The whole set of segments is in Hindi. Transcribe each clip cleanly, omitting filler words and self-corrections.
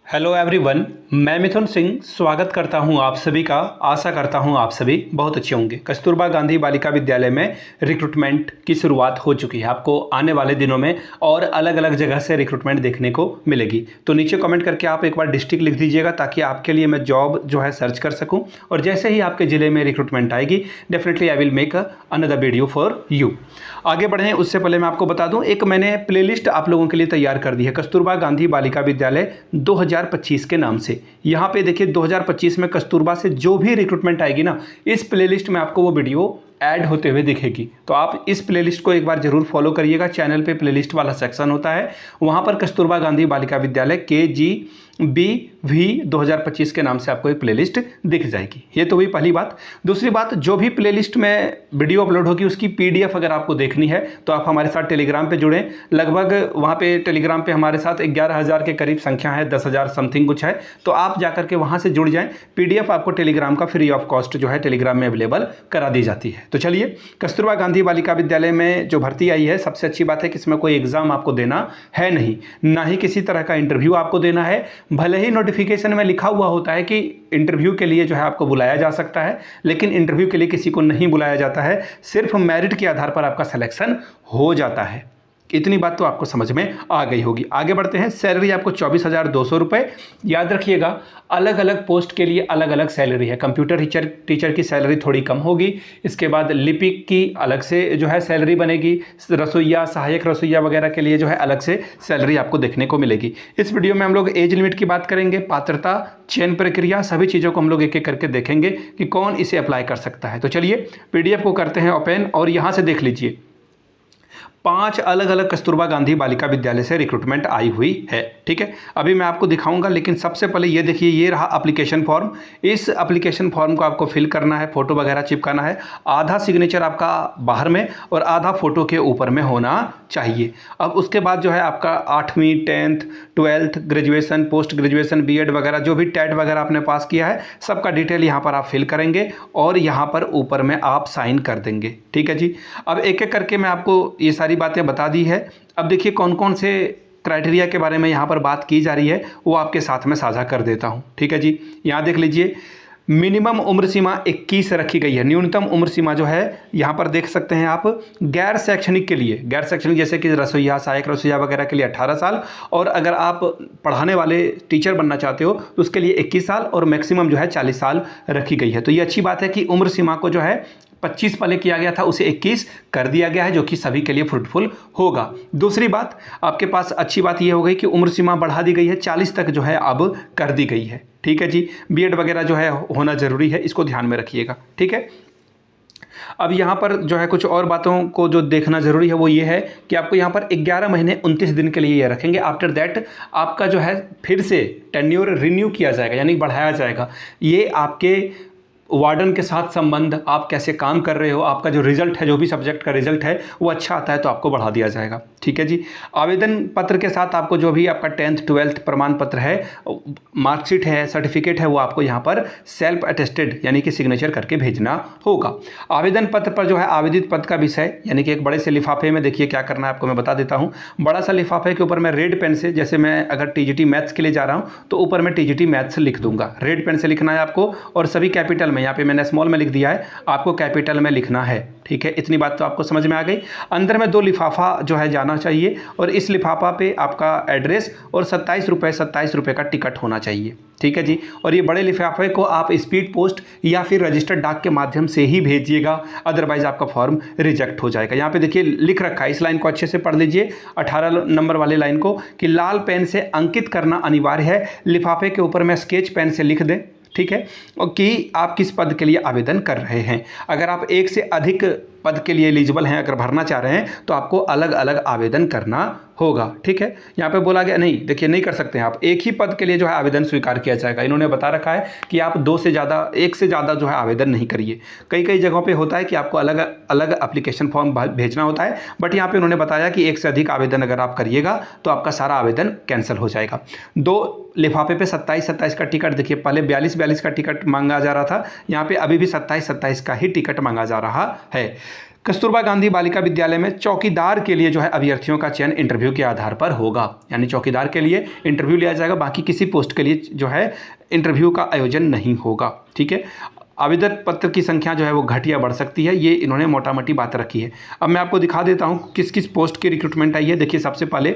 हेलो एवरीवन, मैं मिथुन सिंह स्वागत करता हूं आप सभी का। आशा करता हूं आप सभी बहुत अच्छे होंगे। कस्तूरबा गांधी बालिका विद्यालय में रिक्रूटमेंट की शुरुआत हो चुकी है। आपको आने वाले दिनों में और अलग अलग जगह से रिक्रूटमेंट देखने को मिलेगी। तो नीचे कमेंट करके आप एक बार डिस्ट्रिक्ट लिख दीजिएगा ताकि आपके लिए मैं जॉब जो है सर्च कर सकूँ। और जैसे ही आपके ज़िले में रिक्रूटमेंट आएगी definitely I will make another video for you. आगे बढ़ें उससे पहले मैं आपको बता दूं, एक मैंने प्लेलिस्ट आप लोगों के लिए तैयार कर दी है कस्तूरबा गांधी बालिका विद्यालय 2025 के नाम से। यहाँ पे देखिए 2025 में कस्तूरबा से जो भी रिक्रूटमेंट आएगी ना, इस प्लेलिस्ट में आपको वो वीडियो ऐड होते हुए दिखेगी। तो आप इस प्लेलिस्ट को एक बार जरूर फॉलो करिएगा। चैनल पे प्लेलिस्ट वाला सेक्शन होता है, वहाँ पर कस्तूरबा गांधी बालिका विद्यालय KGBV 2025 के नाम से आपको एक प्लेलिस्ट दिख जाएगी। ये तो हुई पहली बात। दूसरी बात, जो भी प्लेलिस्ट में वीडियो अपलोड होगी उसकी PDF अगर आपको देखनी है तो आप हमारे साथ टेलीग्राम पे जुड़ें। लगभग वहाँ पे टेलीग्राम पे हमारे साथ 11,000 के करीब संख्या है, 10,000 समथिंग कुछ है। तो आप जाकर के वहाँ से जुड़ जाएँ। PDF आपको टेलीग्राम का फ्री ऑफ कॉस्ट जो है टेलीग्राम में अवेलेबल करा दी जाती है। तो चलिए, कस्तूरबा गांधी बालिका विद्यालय में जो भर्ती आई है, सबसे अच्छी बात है कि इसमें कोई एग्जाम आपको देना है नहीं, ना ही किसी तरह का इंटरव्यू आपको देना है। भले ही नोटिफिकेशन में लिखा हुआ होता है कि इंटरव्यू के लिए जो है आपको बुलाया जा सकता है, लेकिन इंटरव्यू के लिए किसी को नहीं बुलाया जाता है। सिर्फ मेरिट के आधार पर आपका सिलेक्शन हो जाता है। इतनी बात तो आपको समझ में आ गई होगी। आगे बढ़ते हैं। सैलरी आपको 24,200 रुपये। याद रखिएगा, अलग अलग पोस्ट के लिए अलग अलग सैलरी है। कंप्यूटर टीचर की सैलरी थोड़ी कम होगी। इसके बाद लिपिक की अलग से जो है सैलरी बनेगी। रसोइया, सहायक रसोइया वगैरह के लिए जो है अलग से सैलरी आपको देखने को मिलेगी। इस वीडियो में हम लोग एज लिमिट की बात करेंगे, पात्रता, चयन प्रक्रिया, सभी चीज़ों को हम लोग एक एक करके देखेंगे कि कौन इसे अप्लाई कर सकता है। तो चलिए PDF को करते हैं ओपन और यहाँ से देख लीजिए। 5 अलग अलग कस्तूरबा गांधी बालिका विद्यालय से रिक्रूटमेंट आई हुई है। ठीक है, अभी मैं आपको दिखाऊंगा, लेकिन सबसे पहले ये देखिए, ये रहा एप्लीकेशन फॉर्म। इस एप्लीकेशन फॉर्म को आपको फिल करना है, फोटो वगैरह चिपकाना है। आधा सिग्नेचर आपका बाहर में और आधा फोटो के ऊपर में होना चाहिए। अब उसके बाद जो है आपका 8वीं 10th 12th graduation, post graduation, BEd वगैरह जो भी टेट वगैरह आपने पास किया है, सबका डिटेल यहाँ पर आप फिल करेंगे और यहाँ पर ऊपर में आप साइन कर देंगे। ठीक है जी। अब एक एक करके मैं आपको ये सारी बातें बता दी है। अब देखिए कौन कौन से क्राइटेरिया के बारे में यहाँ पर बात की जा रही है, वो आपके साथ में साझा कर देता हूँ। ठीक है जी। यहाँ देख लीजिए, मिनिमम उम्र सीमा 21 रखी गई है। न्यूनतम उम्र सीमा जो है यहाँ पर देख सकते हैं आप, गैर शैक्षणिक के लिए, गैर शैक्षणिक जैसे कि रसोइया, सहायक रसोइया वगैरह के लिए 18 साल, और अगर आप पढ़ाने वाले टीचर बनना चाहते हो तो उसके लिए 21 साल और मैक्सिमम जो है 40 साल रखी गई है। तो ये अच्छी बात है कि उम्र सीमा को जो है 25 पहले किया गया था, उसे 21 कर दिया गया है, जो कि सभी के लिए फ्रूटफुल होगा। दूसरी बात, आपके पास अच्छी बात यह हो गई कि उम्र सीमा बढ़ा दी गई है, 40 तक जो है अब कर दी गई है। ठीक है जी। BEd वगैरह जो है होना जरूरी है, इसको ध्यान में रखिएगा। ठीक है। अब यहाँ पर जो है कुछ और बातों को जो देखना जरूरी है वो ये है कि आपको यहाँ पर 11 महीने 29 दिन के लिए ये रखेंगे। आफ्टर दैट आपका जो है फिर से टेन्योर रिन्यू किया जाएगा, यानी बढ़ाया जाएगा। ये आपके वार्डन के साथ संबंध, आप कैसे काम कर रहे हो, आपका जो रिजल्ट है, जो भी सब्जेक्ट का रिजल्ट है वो अच्छा आता है तो आपको बढ़ा दिया जाएगा। ठीक है जी। आवेदन पत्र के साथ आपको जो भी आपका 10th 12th प्रमाण पत्र है, मार्कशीट है, सर्टिफिकेट है, वो आपको यहाँ पर सेल्फ अटेस्टेड यानी कि सिग्नेचर करके भेजना होगा। आवेदन पत्र पर जो है आवेदित पद का विषय, यानी कि एक बड़े से लिफाफे में देखिए क्या करना है आपको मैं बता देता हूँ। बड़ा सा लिफाफे के ऊपर मैं रेड पेन से, जैसे मैं अगर TGT मैथ्स के लिए जा रहा हूँ तो ऊपर मैं TGT मैथ्स लिख दूंगा। रेड पेन से लिखना है आपको, और सभी कैपिटल में, यहाँ पे मैंने स्मॉल में लिख दिया है, आपको कैपिटल में लिखना है। ठीक है, इतनी बात तो आपको समझ में आ गई। अंदर में 2 लिफाफा जो है जाना चाहिए, और इस लिफाफा पे आपका एड्रेस और 27 रुपये का टिकट होना चाहिए। ठीक है जी। और ये बड़े लिफाफे को आप स्पीड पोस्ट या फिर रजिस्टर्ड डाक के माध्यम से ही भेजिएगा, अदरवाइज आपका फॉर्म रिजेक्ट हो जाएगा। यहाँ पे देखिए लिख रखा है, इस लाइन को अच्छे से पढ़ लीजिए, 18 नंबर वाले लाइन को, कि लाल पेन से अंकित करना अनिवार्य है। लिफाफे के ऊपर में स्केच पेन से लिख दें। ठीक है, और कि आप किस पद के लिए आवेदन कर रहे हैं। अगर आप एक से अधिक पद के लिए एलिजिबल हैं, अगर भरना चाह रहे हैं, तो आपको अलग अलग आवेदन करना होगा। ठीक है, यहाँ पे बोला गया नहीं, देखिए नहीं कर सकते हैं आप, एक ही पद के लिए जो है आवेदन स्वीकार किया जाएगा। इन्होंने बता रखा है कि आप 2 से ज़्यादा, 1 से ज़्यादा जो है आवेदन नहीं करिए। कई कई जगहों पे होता है कि आपको अलग अलग एप्लीकेशन फॉर्म भेजना होता है, बट यहाँ पे उन्होंने बताया कि 1 से अधिक आवेदन अगर आप करिएगा तो आपका सारा आवेदन कैंसिल हो जाएगा। 2 लिफाफे पे 27 का टिकट, देखिए पहले 42 का टिकट मांगा जा रहा था, यहाँ पे अभी भी 27 का ही टिकट मांगा जा रहा है। कस्तूरबा गांधी बालिका विद्यालय में चौकीदार के लिए जो है अभ्यर्थियों का चयन इंटरव्यू के आधार पर होगा, यानी चौकीदार के लिए इंटरव्यू लिया जाएगा, बाकी किसी पोस्ट के लिए जो है इंटरव्यू का आयोजन नहीं होगा। ठीक है, आवेदन पत्र की संख्या जो है वो घट या बढ़ सकती है, ये इन्होंने मोटा मोटी बात रखी है। अब मैं आपको दिखा देता हूँ किस किस पोस्ट की रिक्रूटमेंट आई है। देखिए, सबसे पहले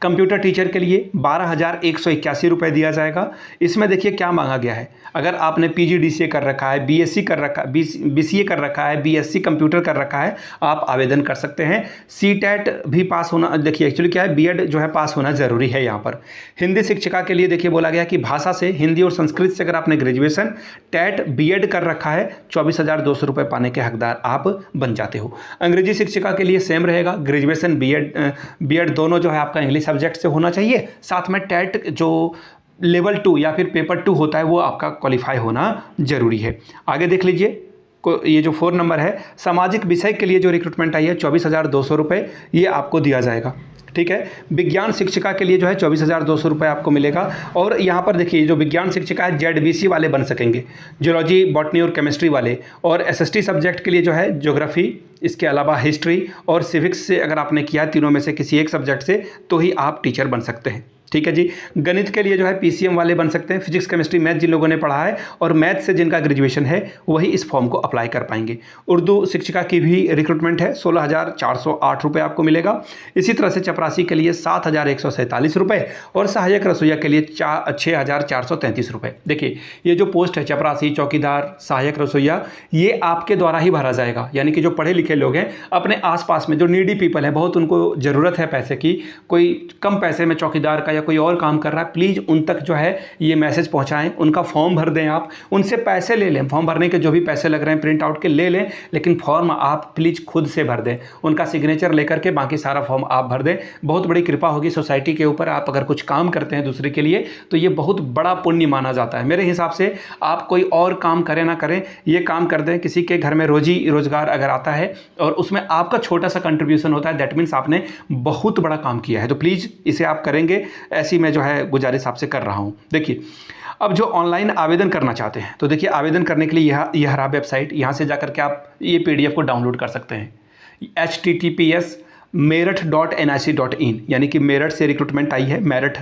कंप्यूटर टीचर के लिए 12,181 रुपये दिया जाएगा। इसमें देखिए क्या मांगा गया है, अगर आपने PGDCA कर रखा है, BSc कर रखा है, BCA कर रखा है, BSc कंप्यूटर कर रखा है, आप आवेदन कर सकते हैं। CTET भी पास होना, देखिए एक्चुअली क्या है, B.Ed जो है पास होना ज़रूरी है यहाँ पर। हिंदी शिक्षिका के लिए देखिए बोला गया कि भाषा से, हिंदी और संस्कृत से अगर आपने ग्रेजुएशन, TET, B.Ed कर रखा है, 24,200 रुपये पाने के हकदार आप बन जाते हो। अंग्रेजी शिक्षिका के लिए सेम रहेगा, ग्रेजुएशन B.Ed दोनों जो है आपका इंग्लिश सब्जेक्ट से होना चाहिए, साथ में TET जो लेवल 2 या फिर पेपर 2 होता है वो आपका क्वालिफाई होना जरूरी है। आगे देख लीजिए, ये जो 4 नंबर है, सामाजिक विषय के लिए जो रिक्रूटमेंट आई है 24,200 रुपये ये आपको दिया जाएगा। ठीक है, विज्ञान शिक्षिका के लिए जो है 24,200 रुपये आपको मिलेगा। और यहाँ पर देखिए, जो विज्ञान शिक्षिका है ZBC वाले बन सकेंगे, जियोलॉजी, बॉटनी और केमिस्ट्री वाले। और SST सब्जेक्ट के लिए जो है ज्योग्राफी, इसके अलावा हिस्ट्री और सिविक्स से अगर आपने किया तीनों में से किसी एक सब्जेक्ट से, तो ही आप टीचर बन सकते हैं। ठीक है जी। गणित के लिए जो है PCM वाले बन सकते हैं, फिजिक्स केमिस्ट्री मैथ जिन लोगों ने पढ़ा है और मैथ से जिनका ग्रेजुएशन है वही इस फॉर्म को अप्लाई कर पाएंगे। उर्दू शिक्षिका की भी रिक्रूटमेंट है, 16,408 रुपये आपको मिलेगा। इसी तरह से चपरासी के लिए 7,147 रुपये और सहायक रसोईया के लिए 6,433 रुपये। देखिए, ये जो पोस्ट है चपरासी, चौकीदार, सहायक रसोईया, ये आपके द्वारा ही भरा जाएगा, यानी कि जो पढ़े लिखे लोग हैं अपने आसपास में जो नीडी पीपल हैं, बहुत उनको ज़रूरत है पैसे की, कोई कम पैसे में चौकीदार का या कोई और काम कर रहा है, प्लीज़ उन तक जो है ये मैसेज पहुंचाएं, उनका फॉर्म भर दें, आप उनसे पैसे ले लें, फॉर्म भरने के जो भी पैसे लग रहे हैं प्रिंट आउट के ले लें, लेकिन फॉर्म आप प्लीज़ खुद से भर दें, उनका सिग्नेचर लेकर के बाकी सारा फॉर्म आप भर दें। बहुत बड़ी कृपा होगी सोसाइटी के ऊपर। आप अगर कुछ काम करते हैं दूसरे के लिए तो ये बहुत बड़ा पुण्य माना जाता है। मेरे हिसाब से आप कोई और काम करें ना करें, ये काम कर दें, किसी के घर में रोजी रोजगार अगर आता है और उसमें आपका छोटा सा कंट्रीब्यूशन होता है, दैट मीन्स आपने बहुत बड़ा काम किया है। तो प्लीज़ इसे आप करेंगे, ऐसी मैं जो है गुजारिश आपसे कर रहा हूँ। देखिए, अब जो ऑनलाइन आवेदन करना चाहते हैं तो देखिए, आवेदन करने के लिए यह रहा वेबसाइट, यहाँ से जाकर के आप ये PDF को डाउनलोड कर सकते हैं। https merit.nic.in, यानी कि मेरठ से रिक्रूटमेंट आई है, मेरठ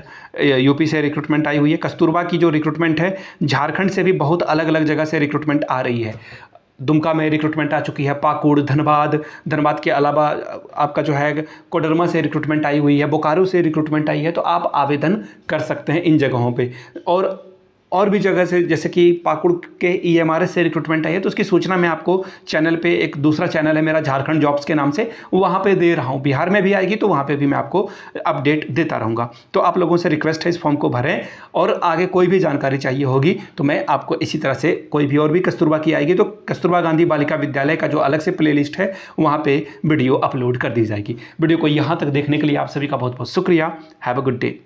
UP से रिक्रूटमेंट आई हुई है। कस्तूरबा की जो रिक्रूटमेंट है, झारखंड से भी बहुत अलग अलग जगह से रिक्रूटमेंट आ रही है। दुमका में रिक्रूटमेंट आ चुकी है, पाकुड़, धनबाद के अलावा आपका जो है कोडरमा से रिक्रूटमेंट आई हुई है, बोकारो से रिक्रूटमेंट आई है। तो आप आवेदन कर सकते हैं इन जगहों पे। और भी जगह से, जैसे कि पाकुड़ के EMRS से रिक्रूटमेंट आई है, तो उसकी सूचना मैं आपको चैनल पे, एक दूसरा चैनल है मेरा झारखंड जॉब्स के नाम से, वहाँ पे दे रहा हूँ। बिहार में भी आएगी तो वहाँ पे भी मैं आपको अपडेट देता रहूँगा। तो आप लोगों से रिक्वेस्ट है, इस फॉर्म को भरें और आगे कोई भी जानकारी चाहिए होगी तो मैं आपको इसी तरह से, कोई भी और भी कस्तूरबा की आएगी तो कस्तूरबा गांधी बालिका विद्यालय का जो अलग से प्ले लिस्ट है वहाँ पर वीडियो अपलोड कर दी जाएगी। वीडियो को यहाँ तक देखने के लिए आप सभी का बहुत बहुत शुक्रिया। Have a good day.